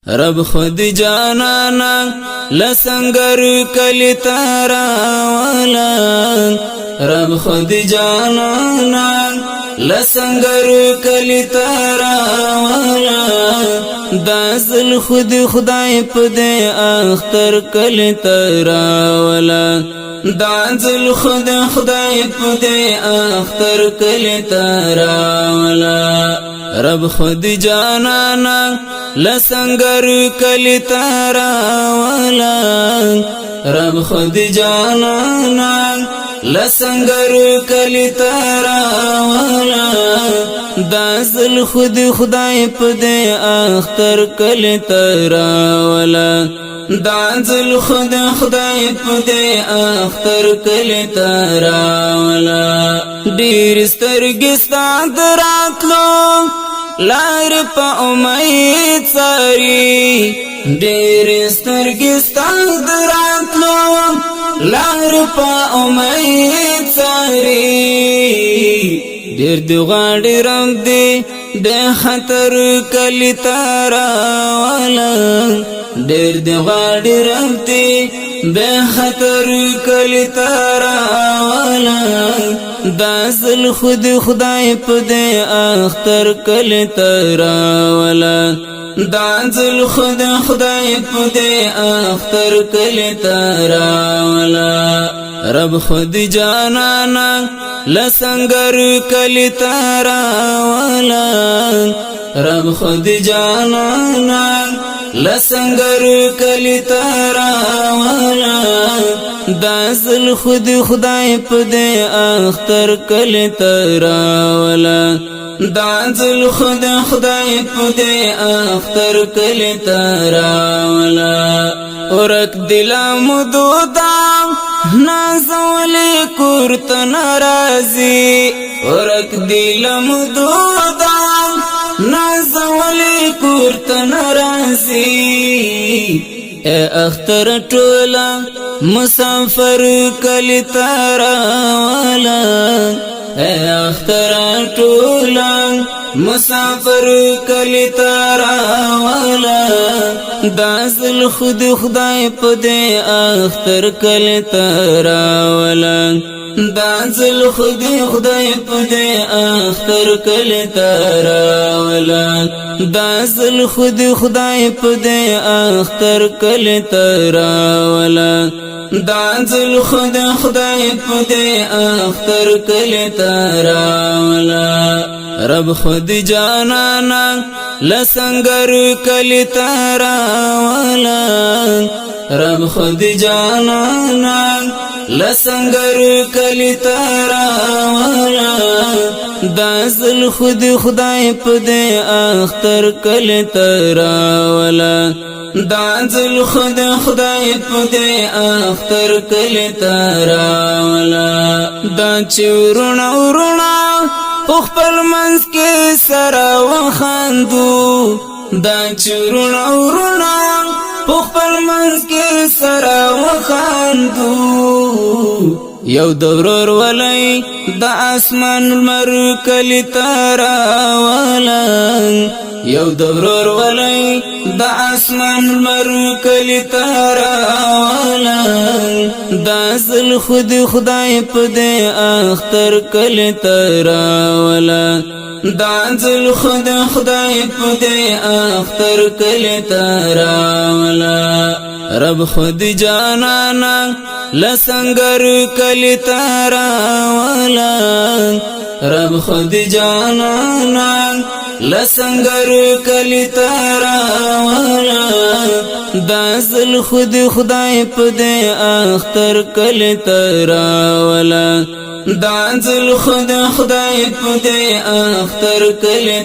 رب خود جانانا لاسنگر کلی راولا رب خود جانانا لاسنگر کلی راولا دازل خود خدای پدے اختر کلی راولا دازل خود خدای پدے اختر کلی راولا رب خود جانانا لاسنگر کلی راولا رب خود جانانا لاسنگر کلی راولا دازل خود خدای پدے اختر کلی راولا دازل خود خدای پدے اختر کلی راولا ډیر سترګې ستا د راتلو لار پا امید ساری ډیر سترګې ستا د راتلو لار پا امید ساری ډیر دی غاړي رنگ دی د خطر کلی راولا ډیر دی غاړي رنگ دی بے خطر کلی راولا دازل خود خدای پدے اختر کلی راولا دازل خود خدای پدے اختر کلی راولا رب خود جانانا لاسنگر کلی راولا رب خود جانانا لاسنگر کلی راولا دازل خود خدای پدے اختر کلی راولا دازل خود خدای پدے اختر کلی راولا ورک دلا مدودا نازولی کورت نرازی ورک دلا مدودا نازولی کورت نرازی اے اختر ټولا مسافر کلی راولا اے اختر ټولا مسافر کلی راولا دازل خود خدای پدے اختر کلی راولا دازل خود خدای پدے اختر کلی راولا دازل خود خدای پدے اختر کلی راولا دازل خود خدای پدے اختر کلی راولا رب خود جانانا لاسنگر کلی راولا رب خود جانانا لاسنگر کلی راولا دازل خود خدای پدے اختر کلی راولا دازل خود خدای پدے اختر کلی راولا دا چورنا ورنا خپل منځ کې سره وخاندو دا چورنا ورنا خپل منځ کې سره وخاندو یو دورور ولای د اسمان المر کلی راولا یو دورور ولای د اسمان المر کلی راولا دازل خود خدای پدے اختر کلی راولا دازل خود خدای پدے اختر کلی راولا رب خود جانانا لاسنگر کلی راولا رب خود جانانا لاسنگر کلی راولا دازل خود خدای پدے اختر کلی راولا دازل خود خدای پدے اختر کلی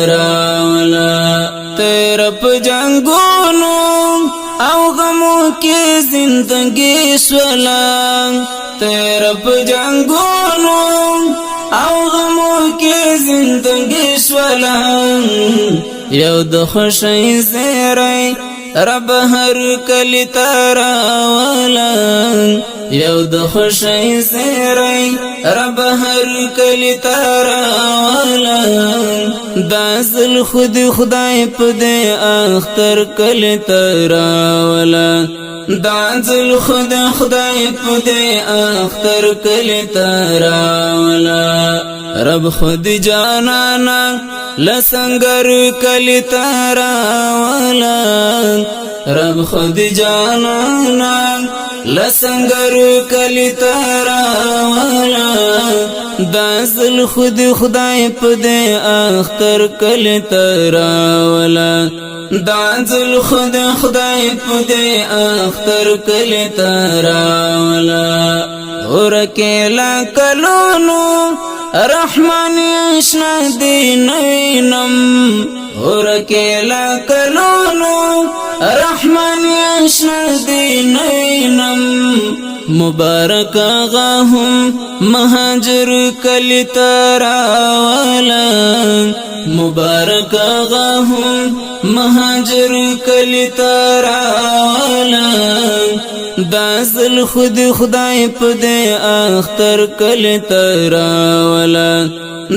راولا تیرا پا جنگونو او غمو کی زندگی شولا تیرا پا جنگونو او غمو کی زندگی شولا یو د خوشی زیرائی رب هر کلی راولا یو د خوشی زیرائی رب هر کلی تراولا دا زل خود خدای پدے اختر کلی تراولا دا زل خود خدای پدے اختر کلی تراولا رب خود جانانا لاسنگر کلی تراولا رب خود جانانا لاسنگر کلی تراولا دا زل خود خدای پدے اختر کلی تراولا دا زل خود خدای پدے اختر کلی تراولا ورکیلا کلونو رحمان اشنا دی نوینم ورکیلا کلونو رحمان اشنا دی نوینم مبارک آغا هم مهاجر کلی تراولا مبارک آغا هم مهاجر کلی تراولا دا زل خود خدای پدے اختر کلی تراولا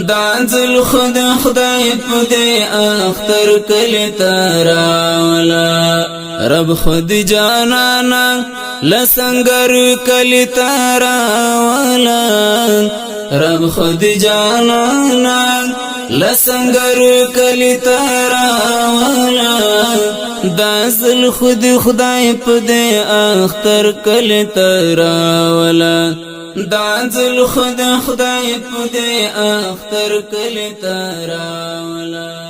دا زل خود خدای پدے اختر کلی تراولا رب خود جانانا لاسنگر کلی تراولا رب خود جانانا لاسنگر کلی تراولا دا زل خود خدای پدے اختر کلی تراولا دا زل خود خدای پدے اختر کلی تراولا